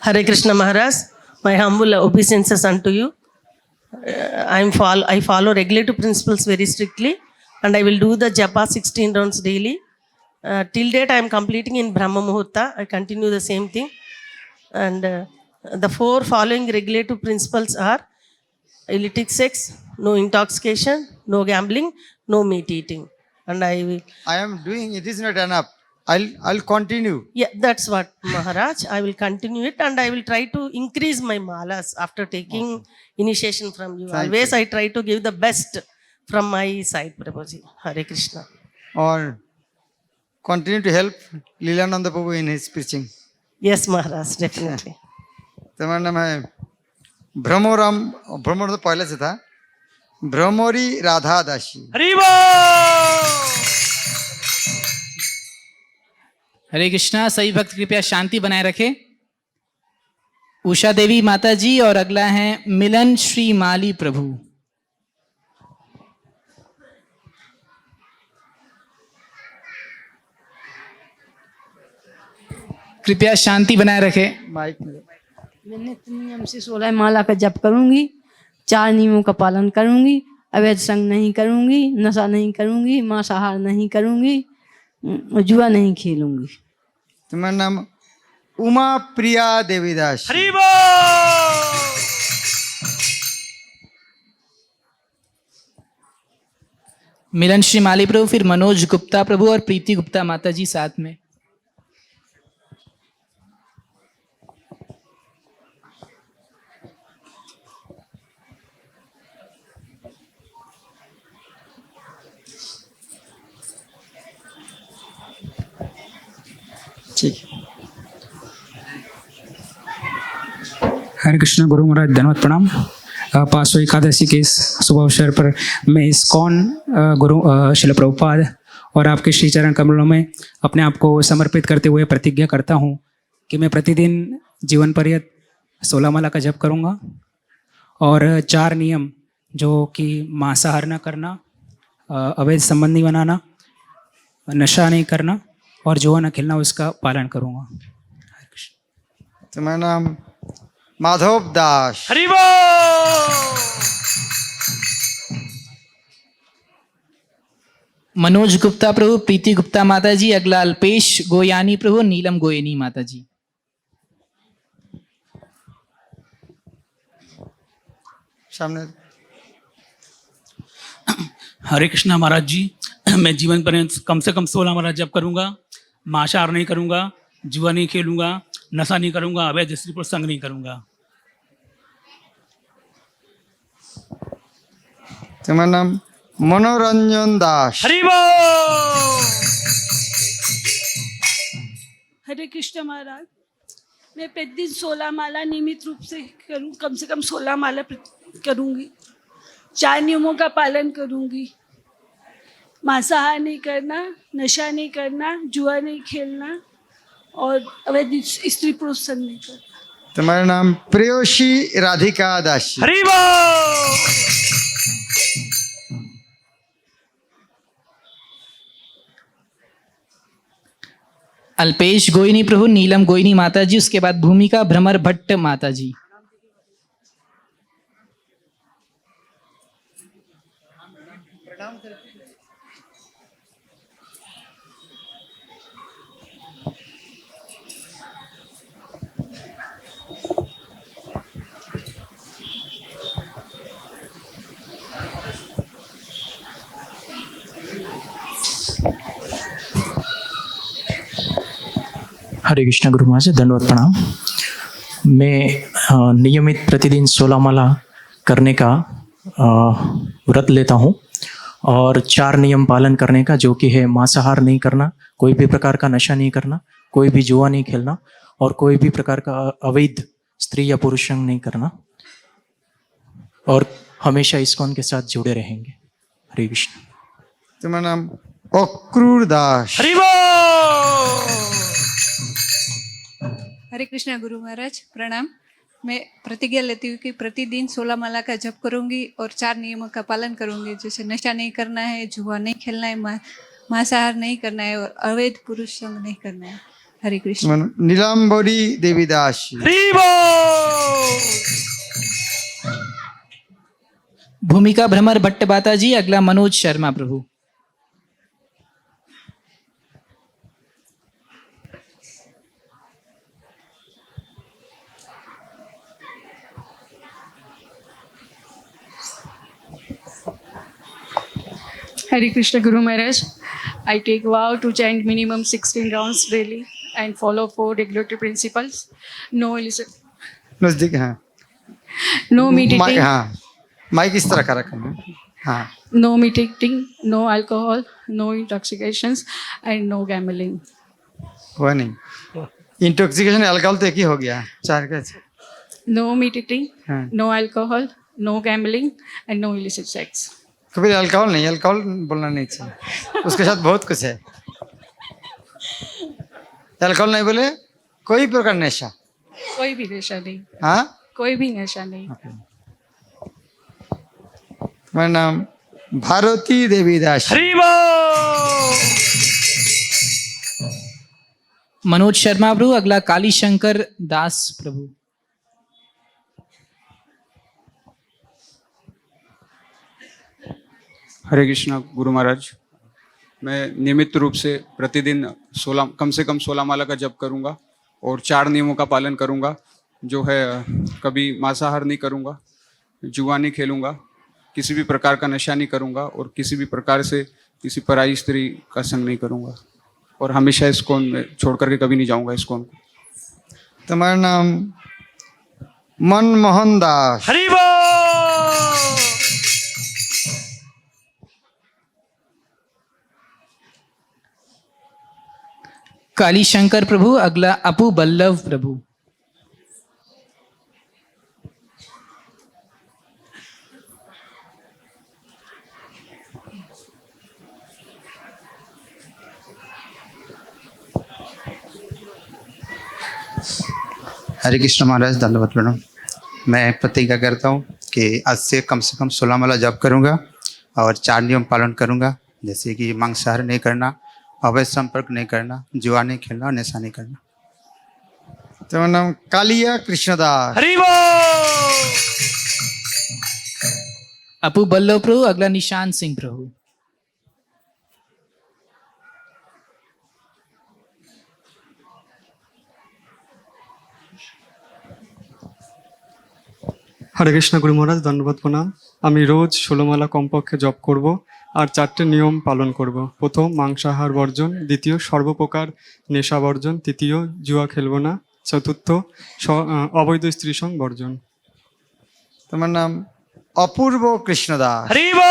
Hare Krishna Maharaj, my humble obeisances unto you. I follow regulative principles very strictly, and I will do the japa 16 rounds daily. Till date, I am completing in Brahma Muhurta. I continue the same thing. And the 4 following regulative principles are illicit sex, no intoxication, no gambling, no meat eating. And I am doing, it is not enough. I'll continue. Yeah, that's what Maharaj. I will continue it, and I will try to increase my malas after taking initiation from you. Thank Always you. I try to give the best from my side, Prabhuji. Hare Krishna. Or continue to help Leelananda Prabhu in his preaching. Yes, Maharaj, definitely. तुम्हारा नाम है भ्रमर तो पहले से था, भ्रमरी राधा दासी। हरे कृष्णा। सभी भक्त कृपया शांति बनाए रखे। उषा देवी माता जी, और अगला है मिलन श्री माली प्रभु। कृपया शांति बनाए रखे। माइक में। मैं नित्य नियम से 16 माला का जप करूंगी, 4 नियमों का पालन करूंगी, अवैध संग नहीं करूंगी, नशा नहीं करूंगी, मांसाहार नहीं करूंगी, जुआ नहीं खेलूंगी। तुम्हारा नाम उमा प्रिया देवीदास। मिलन श्री माली प्रभु, फिर मनोज गुप्ता प्रभु और प्रीति गुप्ता माता जी साथ में। ठीक है। हरे कृष्ण गुरु महाराज धन्यवाद प्रणाम। पासो एकादशी के इस शुभ अवसर पर मैं इस्कॉन गुरु शिल प्रभुपाद और आपके श्री चरण कमलों में अपने आप को समर्पित करते हुए प्रतिज्ञा करता हूँ कि मैं प्रतिदिन जीवन पर्यंत 16 माला का जप करूँगा और 4 नियम जो कि मांसाहार न करना, अवैध संबंध नहीं बनाना, नशा नहीं करना और जुआ न खेलना, उसका पालन करूँगा। तुम्हारा नाम माधव दास। हरि बोल। मनोज गुप्ता प्रभु, प्रीति गुप्ता माता जी, अगला अल्पेश गोयानी प्रभु, नीलम गोयनी माता जी। सामने। हरे कृष्णा महाराज जी, मैं जीवन पर्यंत कम से कम 16 माला जप करूंगा, मांसाहार नहीं करूंगा, जुआ नहीं खेलूंगा, नशा नहीं करूंगा, अवैध स्त्री पुरुष संग नहीं करूंगा। तुम्हारा नाम मनोरंजन दास। हरि बोल। हरे कृष्ण महाराज, मैं प्रतिदिन 16 माला नियमित रूप से करूं, कम से कम 16 माला करूंगी, 4 नियमों का पालन करूंगी, मांसाहार नहीं करना, नशा नहीं करना, जुआ नहीं खेलना और अवैध स्त्री पुरुष संग नहीं करना। तुम्हारा नाम प्रेयोशी राधिका दासी। हरि बोल। अल्पेश गोयनी प्रभु, नीलम गोयनी माता जी, उसके बाद भूमिका भ्रमर भट्ट माता जी। हरे कृष्ण गुरु महाराज, दंडवत प्रणाम। मैं नियमित प्रतिदिन 16 माला करने का व्रत लेता हूँ और 4 नियम पालन करने का, जो कि है मांसाहार नहीं करना, कोई भी प्रकार का नशा नहीं करना, कोई भी जुआ नहीं खेलना और कोई भी प्रकार का अवैध स्त्री या पुरुष संग नहीं करना और हमेशा इस्कॉन के साथ जुड़े रहेंगे। हरे कृष्ण। तुम्हारा नाम अक्रूर दास। हरि बोल। हरे कृष्णा गुरु महाराज प्रणाम। मैं प्रतिज्ञा लेती हूँ कि प्रतिदिन 16 माला का जप करूंगी और 4 नियमों का पालन करूंगी, जैसे नशा नहीं करना है, जुआ नहीं खेलना है, मांसाहार नहीं करना है और अवैध पुरुष संग नहीं करना है। हरे कृष्ण। नीलाम्बरी देवी दासी। हरि बोल। भूमिका भ्रमर भट्ट माता जी, अगला मनोज शर्मा प्रभु। Hare Krishna Guru Maharaj, I take vow to chant minimum 16 rounds daily and follow 4 regulatory principles. No illicit. नजदीक हाँ। No meat eating. हाँ, माइक इस तरह का रखा है। हाँ। No meat eating, no alcohol, no intoxications and no gambling. हुआ नहीं। इंटॉक्सिकेशन अल्कोहल तो एक ही हो गया। 4 कैसे? No meat eating, हाँ। no alcohol, no gambling and no illicit sex. कभी अल्कोहल नहीं, अल्कोहल बोलना नहीं चाहिए, उसके साथ बहुत कुछ है। अल्कोहल नहीं बोले, कोई प्रकार नशा। कोई भी नशा नहीं। हाँ, कोई भी नशा नहीं। मेरा नाम भारती देवी दास। हरि बोल। मनोज शर्मा प्रभु, अगला काली शंकर दास प्रभु। हरे कृष्णा गुरु महाराज, मैं नियमित रूप से प्रतिदिन कम से कम 16 माला का जप करूंगा और 4 नियमों का पालन करूंगा, जो है कभी मांसाहार नहीं करूंगा, जुआ नहीं खेलूंगा, किसी भी प्रकार का नशा नहीं करूंगा और किसी भी प्रकार से किसी पराई स्त्री का संग नहीं करूंगा और हमेशा इस्कॉन में छोड़ करके कभी नहीं जाऊंगा इस्कॉन को। तुम्हारा नाम मनमोहन दास। हरि बोल। काली शंकर प्रभु, अगला अपू बल्लभ प्रभु। हरे कृष्ण महाराज, दंडवत प्रणाम। मैं प्रतिज्ञा करता हूँ कि आज से कम 16 माला जप करूँगा और 4 नियम पालन करूँगा, जैसे कि मांसाहार नहीं करना, अवैध संपर्क नहीं करना, जुआ नहीं खेलना और नशा नहीं करना। तुम्हारा नाम कालिया कृष्णदास। हरि बोल। अपू बल्लभ प्रभु, अगला निशान सिंह प्रभु। হরে কৃষ্ণ গুরু মহারাজ, ধন্যবাদ প্রণাম। আমি রোজ 16 মালা কমপক্ষে জপ করব আর 4টে নিয়ম পালন করব। প্রথম, মাংসাহার বর্জন। দ্বিতীয়, সর্বপ্রকার নেশা বর্জন। তৃতীয়, জুয়া খেলব না। চতুর্থ, অবৈধ স্ত্রী সঙ্গ বর্জন। তোমার নাম অপূর্ব কৃষ্ণদাস। हरि बोल।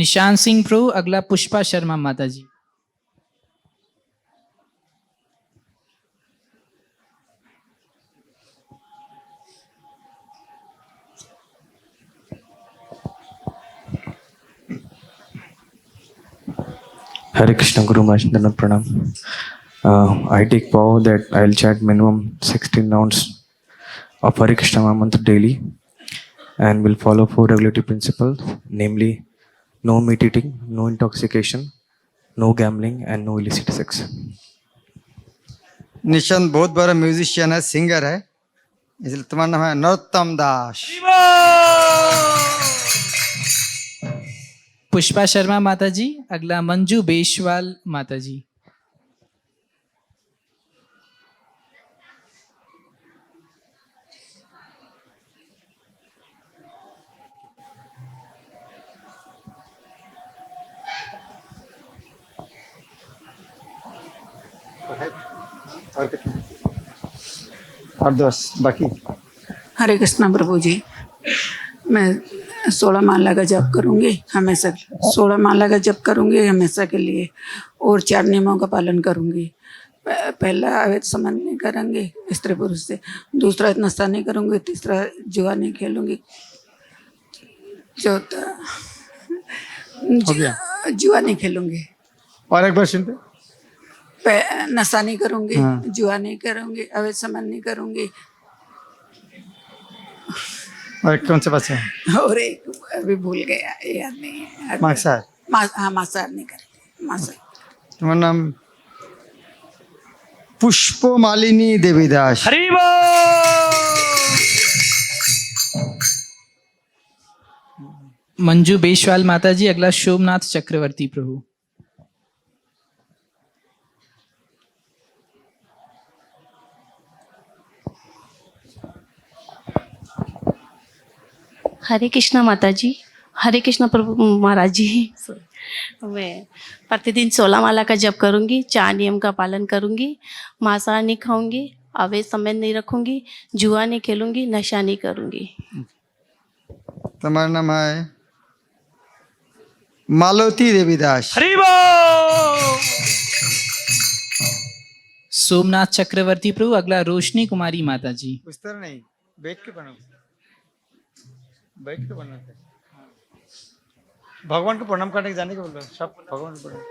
निशान सिंह प्रभु, अगला पुष्पा शर्मा माता जी। Hare Krishna Guru Maharaj, Dandavat Pranam. I take vow that I will chant minimum 16 rounds of Hare Krishna Maha Mantra daily and will follow 4 regulatory principles, namely no meat eating, no intoxication, no gambling and no illicit sex. Nishant बहुत बड़ा musician है, singer है, इसलिए तुम्हारा नाम है नरोत्तम दास। पुष्पा शर्मा माता जी, अगला मंजू बेशवाल माता जी। और दोस्त बाकी। हरे कृष्णा प्रभु जी, मैं 16 माला का जप करूंगी हमेशा, 16 माला का जप करूंगी हमेशा के लिए, और 4 नियमों का पालन करूंगी। पहला, अवैध संबंध नहीं करेंगे स्त्री पुरुष से। दूसरा, नशा नहीं करूंगी। तीसरा, जुआ नहीं खेलूंगी। चौथा, जुआ नहीं खेलूंगी। और एक बार सुनते। नशा नहीं करूंगी, हाँ। जुआ नहीं करूंगी, अवैध संबंध नहीं करूंगी। और कौन से बच्चे? और एक अभी भूल गया, याद नहीं है। मांसाहार। हाँ, मांसाहार नहीं करेंगे, मांसाहार। तुम्हारा नाम पुष्पमालिनी देवीदास। हरि बोल। मंजू बेशवाल माता जी, अगला शोभनाथ चक्रवर्ती प्रभु। हरे कृष्णा माता जी, हरे कृष्णा प्रभु महाराज जी। मैं प्रतिदिन 16 माला का जप करूंगी, 4 नियम का पालन करूंगी, मांसाहार नहीं खाऊंगी, अवैध संबंध नहीं रखूंगी, जुआ नहीं खेलूंगी, नशा नहीं करूंगी। तुम्हारा नाम है मालती देवीदास। हरि बोल। सोमनाथ चक्रवर्ती प्रभु, अगला रोशनी कुमारी माता जी। उस तरह नहीं, बैठ के बनो, बैठ के बनाते। भगवान को प्रणाम करने के जाने के बोल रहे सब, भगवान को प्रणाम।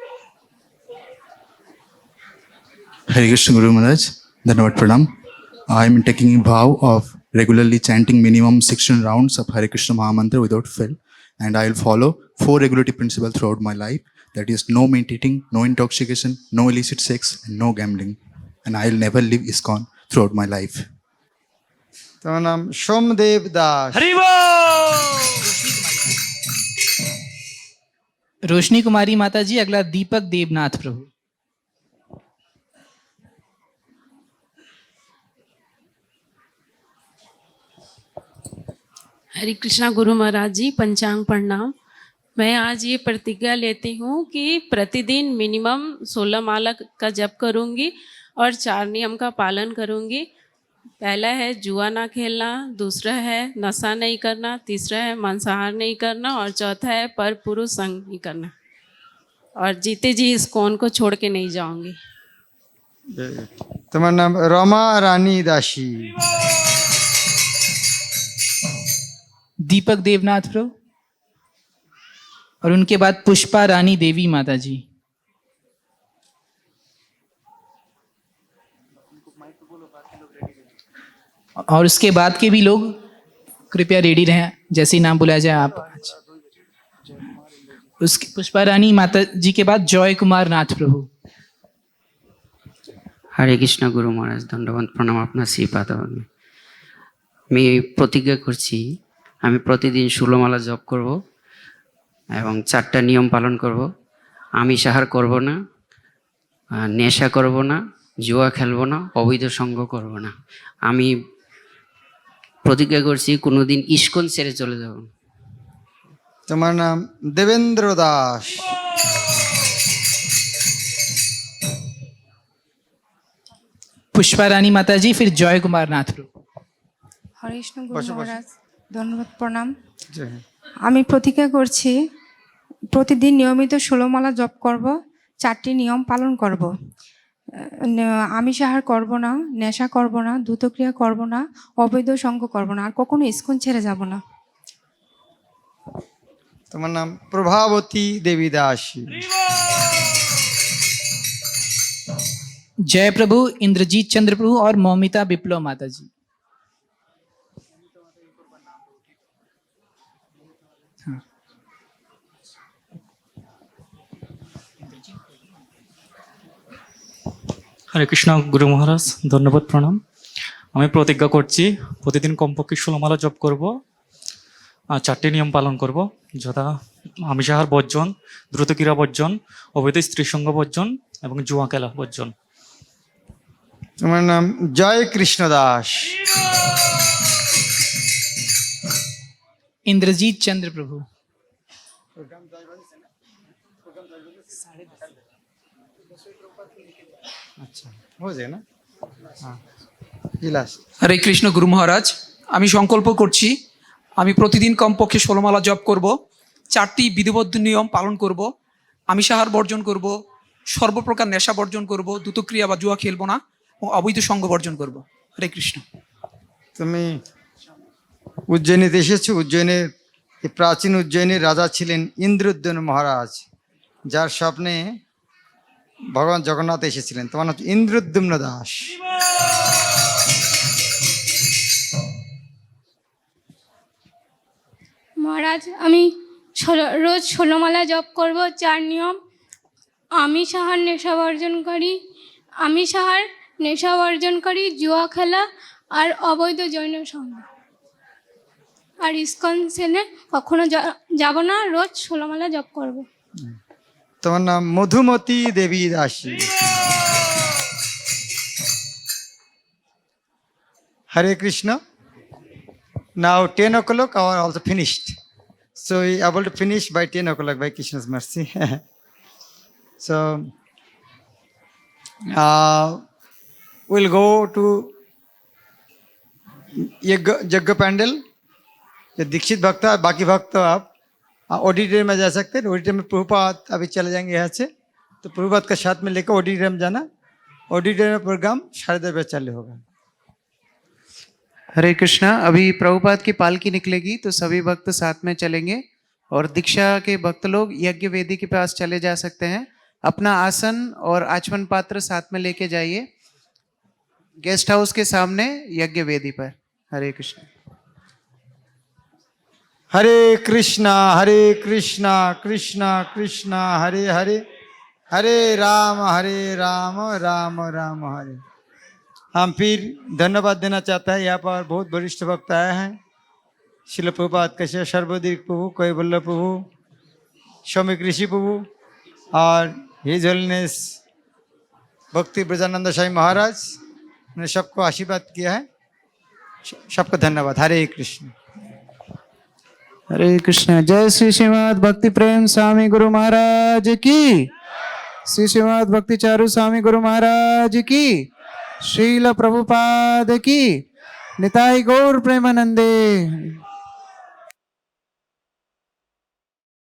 Hare Krishna Guru Maharaj, Dandavat Pranam. I am taking a vow of regularly chanting minimum 16 rounds of Hare Krishna Maha Mantra without fail, and I will follow 4 regulatory principles throughout my life. That is, no meat eating, no intoxication, no illicit sex, and no gambling. And I will never leave ISKCON throughout my life. तुम्हारा नाम सोमदेव दास। हरि बोल। रोशनी कुमारी माता जी, अगला दीपक देवनाथ प्रभु। हरे कृष्णा गुरु महाराज जी, पंचांग प्रणाम। मैं आज ये प्रतिज्ञा लेती हूँ कि प्रतिदिन मिनिमम 16 माला का जप करूँगी और 4 नियम का पालन करूँगी। पहला है जुआ ना खेलना, दूसरा है नशा नहीं करना, तीसरा है मांसाहार नहीं करना और चौथा है पर पुरुष संग नहीं करना। और जीते जी इस कौन को छोड़ के नहीं जाऊंगी। तुम्हारा नाम रमा रानी दासी। दीपक देवनाथ प्रभु और उनके बाद पुष्पा रानी देवी माता जी। और उसके बाद के भी लोग कृपया रेडी रहें, जैसे ही नाम बुलाया जाए आप। उसके पुष्पा रानी माता जी के बाद जॉय कुमार नाथ प्रभु। हरे कृष्ण गुरु महाराज दंडवत प्रणाम আপনার শ্রীপাদ আমি প্রতিজ্ঞা করছি আমি প্রতিদিন 16 মালা জপ করব এবং 4টা নিয়ম পালন করব। আমিষ আহার করব না, নেশা করব না, জুয়া খেলব না, অবৈধ সঙ্গ করব না। আমি প্রতিজ্ঞা করছি কোনোদিন ইস্কন ছেড়ে চলে যাব না। তোমার নাম দেবেন্দ্র দাস। पुष्पा रानी माता जी, फिर जॉय कुमार नाथ प्रभु। हरे कृष्ण गुरु महाराज धन्यवाद प्रणाम। আমি প্রতিজ্ঞা করছি প্রতিদিন নিয়মিত 16 মালা জপ করব, 4টি নিয়ম পালন করব। আমিষ আহার করব না, নেশা করব না, দ্রুতক্রিয়া করব না, অবৈধ সঙ্গ করব না, আর কখনো ইস্কন ছেড়ে যাব না। তোমার নাম প্রভাবতী দেবী দাসী। जय प्रभु इंद्रजीत चंद्र प्रभु और मौमिता विप्लव माता जी। হরে কৃষ্ণ গুরু মহারাজ ধন্যবাদ প্রণাম। আমি প্রতিজ্ঞা করছি প্রতিদিন কমপক্ষে 16 মালা জপ করব আর 4টি নিয়ম পালন করব, যথা আমিষাহার বর্জন, দ্রুতক্রিয়া বর্জন, অবৈধ স্ত্রী সঙ্গ বর্জন এবং জুয়া খেলা বর্জন। তোমার নাম জয় কৃষ্ণ দাস। इंद्रजीत चंद्र प्रभु। আচ্ছা हो जाए ना। हाँ इलास। হরে কৃষ্ণ গুরু মহারাজ, আমি সংকল্প করছি আমি প্রতিদিন কমপক্ষে 16 মালা জপ করব, 4টি বিধিবদ্ধ নিয়ম পালন করব, আমিষাহার বর্জন করব, সর্বপ্রকার নেশা বর্জন করব, দ্রুতক্রিয়া বা জুয়া খেলবো না ও অবৈধ সঙ্গ বর্জন করব। হরে কৃষ্ণ। তুমি উজ্জয়িনীতে এসেছো। উজ্জয়িনীর এই প্রাচীন উজ্জয়িনীর রাজা ছিলেন ইন্দ্রদ্যুম্ন মহারাজ, যার স্বপ্নে ভগবান জগন্নাথ এসেছিলেন। তোমার নাম ইন্দ্রদ্যুম্ন দাস। মহারাজ আমি রোজ 16 মালা জপ করব, 4 নিয়ম আমিষ আহার নেশা বর্জন করি, আমিষ আহার নেশা বর্জন করি, জুয়া খেলা আর অবৈধ যৌন সঙ্গ, আর ইস্কন ছেড়ে কখনো যাব না, রোজ 16 মালা জপ করব। তোমার নাম মধুমতি দেবী দাসী। হরে Krishna. Now 10 o'clock are also finished, so we are able to finish by 10 o'clock by Krishna's mercy. So we'll go to यज्ञ पैंडल। जो दीक्षित भक्त है, बाकी भक्त आप ऑडिटोरियम में जा सकते हैं। ऑडिटोरियम में प्रभुपाद अभी चले जाएंगे यहाँ से, तो प्रभुपाद का साथ में लेकर ऑडिटोरियम जाना। ऑडिटोरियम में प्रोग्राम 10:30 बजे चालू होगा। हरे कृष्णा। अभी प्रभुपाद की पालकी निकलेगी तो सभी भक्त साथ में चलेंगे और दीक्षा के भक्त लोग यज्ञ वेदी के पास चले जा सकते हैं। अपना आसन और आचमन पात्र साथ में लेके जाइए गेस्ट हाउस के सामने यज्ञ वेदी पर। हरे कृष्ण। हरे कृष्णा कृष्णा कृष्णा हरे हरे, हरे राम राम राम हरे। हम फिर धन्यवाद देना चाहते हैं। यहाँ पर बहुत वरिष्ठ भक्त आए हैं। शिल प्रभुपाद कैसे सर्वदीप प्रभु, कैवल्य प्रभु, स्वामी ऋषि प्रभु और हिज होलीनेस भक्ति ब्रजानंद साई महाराज ने सबको आशीर्वाद किया है। सबको धन्यवाद। हरे कृष्ण। हरे कृष्ण। जय श्री श्रीमद भक्ति प्रेम स्वामी गुरु महाराज की। श्री श्रीमद भक्ति चारु स्वामी गुरु महाराज की। श्रील प्रभुपाद की। निताई गौर प्रेमानंदे।